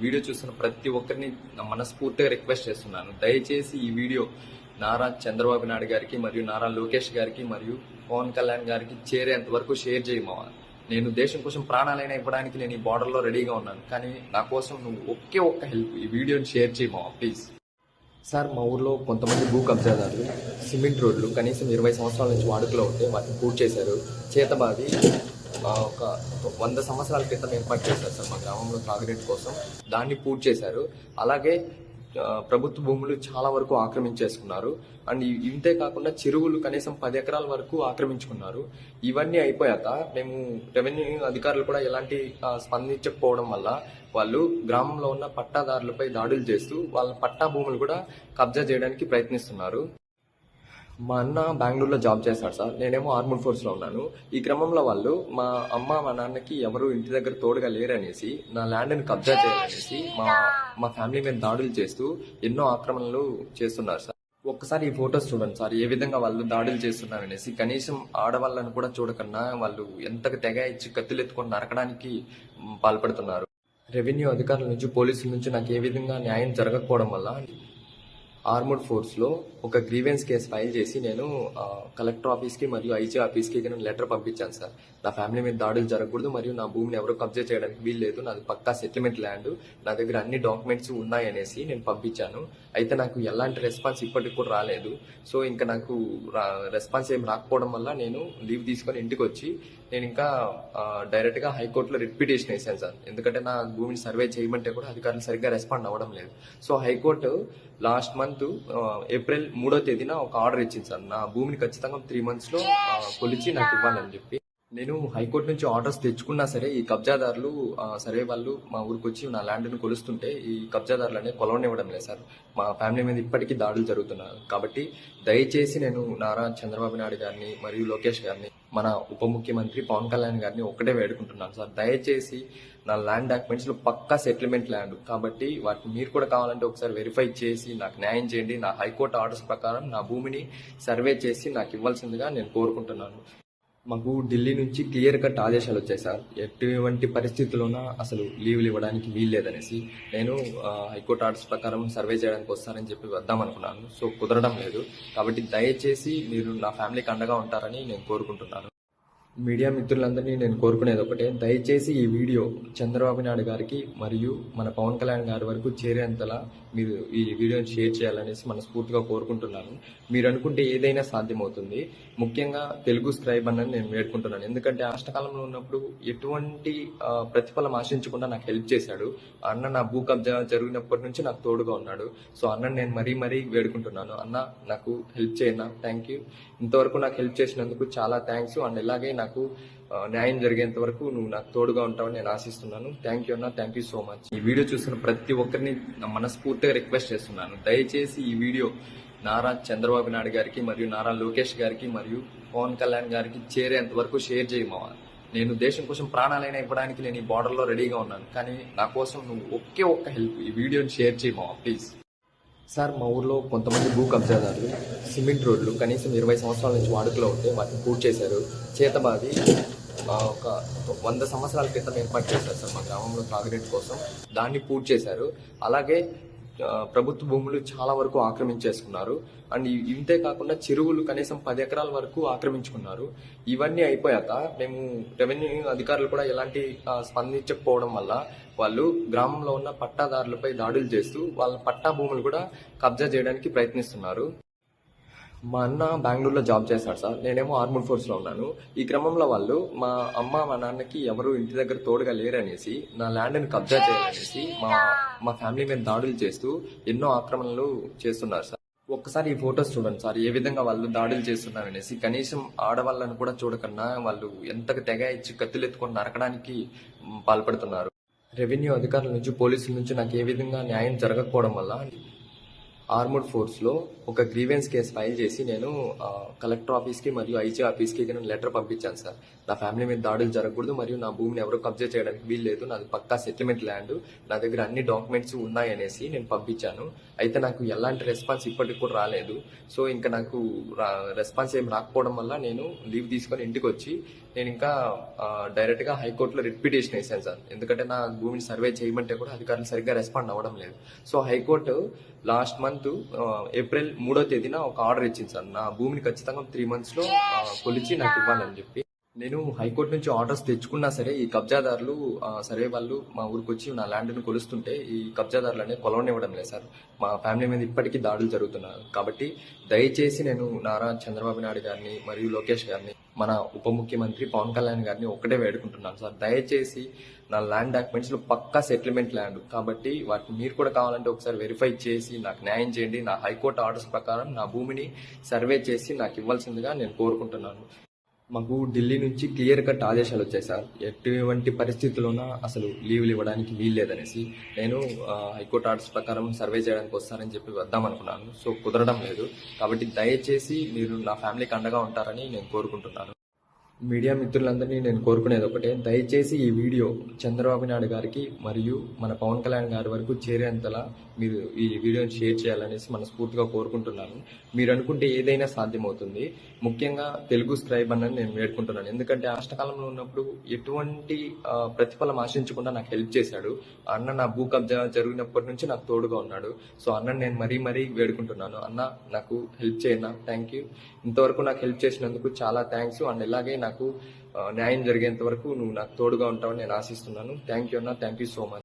Video చూస్తున్న ప్రతి ఒక్కరిని మనస్ఫూర్తిగా రిక్వెస్ట్ చేస్తున్నాను. దయచేసి ఈ వీడియో నారా చంద్రబాబు నాయుడు గారికి మరియు నారా లోకేష్ గారికి మరియు పవన్ కళ్యాణ్ గారికి చేరేంత వరకు షేర్ చేయమా. నేను దేశం కోసం ప్రాణాలైనా ఇవ్వడానికి నేను ఈ బార్డర్లో రెడీగా ఉన్నాను. కానీ నా కోసం నువ్వు ఒక్క హెల్ప్, ఈ వీడియోని షేర్ చేయమా ప్లీజ్. సార్, మా ఊర్లో కొంతమంది భూ కబ్జాదారులు సిమెంట్ రోడ్లు కనీసం 20 సంవత్సరాల నుంచి వాడుకలో ఉంటే వాటిని పూర్తి చేశారు. చేతబాది ఒక 100 సంవత్సరాల క్రితం ఏర్పాటు చేశారు సార్ మా గ్రామంలో తాగునీటి కోసం. దాన్ని పూర్తి చేశారు. అలాగే ప్రభుత్వ భూములు చాలా వరకు ఆక్రమించేసుకున్నారు. అండ్ ఇంతే కాకుండా చెరువులు కనీసం 10 ఎకరాల వరకు ఆక్రమించుకున్నారు. ఇవన్నీ అయిపోయాక మేము రెవెన్యూ అధికారులు కూడా ఎలాంటి స్పందించకపోవడం వల్ల వాళ్ళు గ్రామంలో ఉన్న పట్టాదారులపై దాడులు చేస్తూ వాళ్ళ పట్టా భూములు కూడా కబ్జా చేయడానికి ప్రయత్నిస్తున్నారు. మా అన్న బెంగళూరులో జాబ్ చేస్తాడు సార్, నేనేమో ఆర్మడ్ ఫోర్స్లో ఉన్నాను. ఈ క్రమంలో వాళ్ళు మా అమ్మ మా నాన్నకి ఎవరు ఇంటి దగ్గర తోడుగా లేరనేసి నా ల్యాండ్ని కబ్జా చేయాలనేసి మా ఫ్యామిలీ మీద దాడులు చేస్తూ ఎన్నో ఆక్రమణలు చేస్తున్నారు సార్. ఒక్కసారి ఈ ఫొటోస్ చూడండి సార్, ఏ విధంగా వాళ్ళు దాడులు చేస్తున్నారనేసి. కనీసం ఆడవాళ్ళని కూడా చూడకన్నా వాళ్ళు ఎంతగా తెగ ఇచ్చి కత్తులు ఎత్తుకొని నరకడానికి పాల్పడుతున్నారు. రెవెన్యూ అధికారుల నుంచి పోలీసుల నుంచి నాకు ఏ విధంగా న్యాయం జరగకపోవడం వల్ల ఆర్మడ్ ఫోర్స్లో ఒక గ్రీవెన్స్ కేసు ఫైల్ చేసి నేను కలెక్టర్ ఆఫీస్కి మరియు ఐజీ ఆఫీస్కి నేను లెటర్ పంపించాను సార్. నా ఫ్యామిలీ మీద దాడులు జరగకూడదు మరియు నా భూమిని ఎవరో కబ్జా చేయడానికి వీల్లేదు, నాది పక్కా సెటిల్మెంట్ ల్యాండ్, నా దగ్గర అన్ని డాక్యుమెంట్స్ ఉన్నాయనేసి నేను పంపించాను. అయితే నాకు ఎలాంటి రెస్పాన్స్ ఇప్పటికి కూడా రాలేదు. సో ఇంకా నాకు రెస్పాన్స్ ఏం రాకపోవడం వల్ల నేను లీవ్ తీసుకొని ఇంటికి వచ్చి నేను ఇంకా డైరెక్ట్గా హైకోర్టులో రిట్ పిటిషన్ వేసాను సార్. ఎందుకంటే నా భూమిని సర్వే చేయమంటే కూడా అధికారులు సరిగ్గా రెస్పాండ్ అవ్వడం లేదు. So high court last month April 3వ తేదీన ఒక ఆర్డర్ ఇచ్చింది సార్, నా భూమిని ఖచ్చితంగా 3 months కొలిచి నాకు ఇవ్వాలని చెప్పి. నేను హైకోర్టు నుంచి ఆర్డర్స్ తెచ్చుకున్నా సరే ఈ కబ్జాదారులు సరే వాళ్ళు మా ఊరికి వచ్చి నా ల్యాండ్ని కొలుస్తుంటే ఈ కబ్జాదారులు అనేది కొలవనివ్వడం లేదు సార్. మా ఫ్యామిలీ మీద ఇప్పటికీ దాడులు జరుగుతున్నారు. కాబట్టి దయచేసి నేను నారా చంద్రబాబు నాయుడు గారిని మరియు లోకేష్ గారిని మన ఉప ముఖ్యమంత్రి పవన్ కళ్యాణ్ గారిని ఒక్కటే వేడుకుంటున్నాను సార్, దయచేసి నా ల్యాండ్ డాక్యుమెంట్స్లో పక్కా సెటిల్మెంట్ ల్యాండ్ కాబట్టి వాటిని మీరు కూడా కావాలంటే ఒకసారి వెరిఫై చేసి నాకు న్యాయం చేయండి. నా హైకోర్టు ఆర్డర్స్ ప్రకారం నా భూమిని సర్వే చేసి నాకు ఇవ్వాల్సిందిగా నేను కోరుకుంటున్నాను. మాకు ఢిల్లీ నుంచి క్లియర్ కట్ ఆదేశాలు వచ్చాయి సార్, ఎటువంటి పరిస్థితుల్లోనా అసలు లీవ్లు ఇవ్వడానికి వీల్లేదనేసి. నేను హైకోర్టు ఆర్డర్స్ ప్రకారం సర్వే చేయడానికి వస్తానని చెప్పి వద్దామనుకున్నాను. సో కుదరడం లేదు. కాబట్టి దయచేసి మీరు నా ఫ్యామిలీకి అండగా ఉంటారని నేను కోరుకుంటున్నాను. మీడియా మిత్రులందరినీ నేను కోరుకునేది ఒకటే, దయచేసి ఈ వీడియో చంద్రబాబు నాయుడు గారికి మరియు మన పవన్ కళ్యాణ్ గారి వరకు చేరేంతలా మీరు ఈ వీడియోని షేర్ చేయాలనేసి మనస్ఫూర్తిగా కోరుకుంటున్నాను. మీరు అనుకుంటే ఏదైనా సాధ్యమవుతుంది. ముఖ్యంగా తెలుగు స్క్రైబ్ అన్నని నేను వేడుకుంటున్నాను. ఎందుకంటే కష్టకాలంలో ఉన్నప్పుడు ఎటువంటి ప్రతిఫలం ఆశించకుండా నాకు హెల్ప్ చేశాడు. అన్న నా భూ కబ్జా జరిగినప్పటి నుంచి నాకు తోడుగా ఉన్నాడు. సో అన్నని నేను మరీ వేడుకుంటున్నాను, అన్న నాకు హెల్ప్ చేయన్నా, థ్యాంక్ యూ. ఇంతవరకు నాకు హెల్ప్ చేసినందుకు చాలా థ్యాంక్స్. అండ్ ఇలాగే నాకు న్యాయం జరిగేంత వరకు నువ్వు నాకు తోడుగా ఉంటావని నేను ఆశిస్తున్నాను. థ్యాంక్ యూ అన్న, థ్యాంక్ యూ సో మచ్. ఈ వీడియో చూస్తున్న ప్రతి ఒక్కరిని మనస్ఫూర్తిగా రిక్వెస్ట్ చేస్తున్నాను, దయచేసి ఈ వీడియో నారా చంద్రబాబు నాయుడు గారికి మరియు నారా లోకేష్ గారికి మరియు పవన్ కళ్యాణ్ గారికి చేరేంత వరకు షేర్ చేయమా. నేను దేశం కోసం ప్రాణాలైనా ఇవ్వడానికి నేను ఈ బార్డర్లో రెడీగా ఉన్నాను. కానీ నా కోసం నువ్వు ఒక్క హెల్ప్, ఈ వీడియోని షేర్ చేయమా ప్లీజ్. సార్, మా ఊర్లో కొంతమంది భూ కబ్జాదారులు సిమెంట్ రోడ్లు కనీసం 20 సంవత్సరాల నుంచి వాడుకలో ఉంటే వాటిని పూర్తి చేశారు. చేతబాది ఒక 100 సంవత్సరాల క్రితం ఏర్పాటు చేశారు సార్ మా గ్రామంలో తాగునీటి కోసం. దాన్ని పూర్తి చేశారు. అలాగే ప్రభుత్వ భూములు చాలా వరకు ఆక్రమించేసుకున్నారు. అండ్ ఇంతే కాకుండా చెరువులు కనీసం 10 ఎకరాల వరకు ఆక్రమించుకున్నారు. ఇవన్నీ అయిపోయాక మేము రెవెన్యూ అధికారులు కూడా ఎలాంటి స్పందించకపోవడం వల్ల వాళ్ళు గ్రామంలో ఉన్న పట్టాదారులపై దాడులు చేస్తూ వాళ్ళ పట్టా భూములు కూడా కబ్జా చేయడానికి ప్రయత్నిస్తున్నారు. మా అన్న బెంగళూరులో జాబ్ చేస్తాడు సార్, నేనేమో ఆర్మడ్ ఫోర్స్లో ఉన్నాను. ఈ క్రమంలో వాళ్ళు మా అమ్మ మా నాన్నకి ఎవరు ఇంటి దగ్గర తోడుగా లేరనేసి నా ల్యాండ్ని కబ్జా చేయాలనేసి మా ఫ్యామిలీ మీద దాడులు చేస్తూ ఎన్నో ఆక్రమణలు చేస్తున్నారు సార్. ఒక్కసారి ఈ ఫొటోస్ చూడండి సార్, ఏ విధంగా వాళ్ళు దాడులు చేస్తున్నారనేసి. కనీసం ఆడవాళ్ళని కూడా చూడకన్నా వాళ్ళు ఎంతగా తెగ ఇచ్చి కత్తులు ఎత్తుకొని నరకడానికి పాల్పడుతున్నారు. రెవెన్యూ అధికారుల నుంచి పోలీసుల నుంచి నాకు ఏ విధంగా న్యాయం జరగకపోవడం వల్ల ఆర్మడ్ ఫోర్స్లో ఒక గ్రీవెన్స్ కేసు ఫైల్ చేసి నేను కలెక్టర్ ఆఫీస్కి మరియు ఐజీ ఆఫీస్కి నేను లెటర్ పంపించాను సార్. నా ఫ్యామిలీ మీద దాడులు జరగకూడదు మరియు నా భూమిని ఎవరో కబ్జా చేయడానికి వీల్లేదు, నాది పక్కా సెటిల్మెంట్ ల్యాండ్, నా దగ్గర అన్ని డాక్యుమెంట్స్ ఉన్నాయనేసి నేను పంపించాను. అయితే నాకు ఎలాంటి రెస్పాన్స్ ఇప్పటికి కూడా రాలేదు. సో ఇంకా నాకు రెస్పాన్స్ ఏం రాకపోవడం వల్ల నేను లీవ్ తీసుకొని ఇంటికి వచ్చి నేను ఇంకా డైరెక్ట్ గా హైకోర్టులో రిట్ పిటిషన్ వేసాను సార్. ఎందుకంటే నా భూమిని సర్వే చేయమంటే కూడా అధికారులు సరిగ్గా రెస్పాండ్ అవ్వడం లేదు. So high court last month April 3వ తేదీన ఒక ఆర్డర్ ఇచ్చింది సార్. నా భూమిని ఖచ్చితంగా 3 months లో కొలిచి నాకు ఇవ్వాలని చెప్పి. నేను హైకోర్టు నుంచి ఆర్డర్స్ తెచ్చుకున్నా సరే ఈ కబ్జాదారులు సర్వే వాళ్ళు మా ఊరికి వచ్చి నా ల్యాండ్ను కొలుస్తుంటే ఈ కబ్జాదారులు అనేది కొలవనివ్వడం లేదు సార్. మా ఫ్యామిలీ మీద ఇప్పటికీ దాడులు జరుగుతున్నాయి. కాబట్టి దయచేసి నేను నారా చంద్రబాబు నాయుడు గారిని మరియు లోకేష్ గారిని, మన ఉప ముఖ్యమంత్రి పవన్ కళ్యాణ్ గారిని ఒక్కటే వేడుకుంటున్నాను సార్. దయచేసి నా ల్యాండ్ డాక్యుమెంట్స్ లో పక్కా సెటిల్మెంట్ ల్యాండ్ కాబట్టి వాటిని మీరు కూడా కావాలంటే ఒకసారి వెరిఫై చేసి నాకు న్యాయం చేయండి. నా హైకోర్టు ఆర్డర్స్ ప్రకారం నా భూమిని సర్వే చేసి నాకు ఇవ్వాల్సిందిగా నేను కోరుకుంటున్నాను. మాకు ఢిల్లీ నుంచి క్లియర్ కట్ ఆదేశాలు వచ్చాయి సార్. ఎటువంటి పరిస్థితుల్లోనా అసలు లీవ్లు ఇవ్వడానికి వీల్లేదనేసి. నేను హైకోర్టు ఆర్డర్స్ ప్రకారం సర్వే చేయడానికి వస్తానని చెప్పి వద్దామనుకున్నాను. సో కుదరడం లేదు. కాబట్టి దయచేసి మీరు నా ఫ్యామిలీకి అండగా ఉంటారని నేను కోరుకుంటున్నాను. మీడియా మిత్రులందరినీ నేను కోరుకునేది ఒకటే, దయచేసి ఈ వీడియో చంద్రబాబు నాయుడు గారికి మరియు మన పవన్ కళ్యాణ్ గారి వరకు చేరేంతలా మీరు ఈ వీడియోని షేర్ చేయాలనేసి మనస్ఫూర్తిగా కోరుకుంటున్నాను. మీరు అనుకుంటే ఏదైనా సాధ్యమవుతుంది. ముఖ్యంగా తెలుగు స్క్రైబ్ అన్నని నేను వేడుకుంటున్నాను. ఎందుకంటే కష్టకాలంలో ఉన్నప్పుడు ఎటువంటి ప్రతిఫలం ఆశించకుండా నాకు హెల్ప్ చేశాడు. అన్న నా భూ కబ్జా జరిగినప్పటి నుంచి నాకు తోడుగా ఉన్నాడు. సో అన్నని నేను మరీ వేడుకుంటున్నాను. అన్న నాకు హెల్ప్ చేయన్నా, థ్యాంక్ యూ. ఇంతవరకు నాకు హెల్ప్ చేసినందుకు చాలా థ్యాంక్స్. అండ్ ఇలాగే నాకు న్యాయం జరిగేంత వరకు నువ్వు నాకు తోడుగా ఉంటావని నేను ఆశిస్తున్నాను. థ్యాంక్ యూ అన్న, థ్యాంక్ యూ సో మచ్.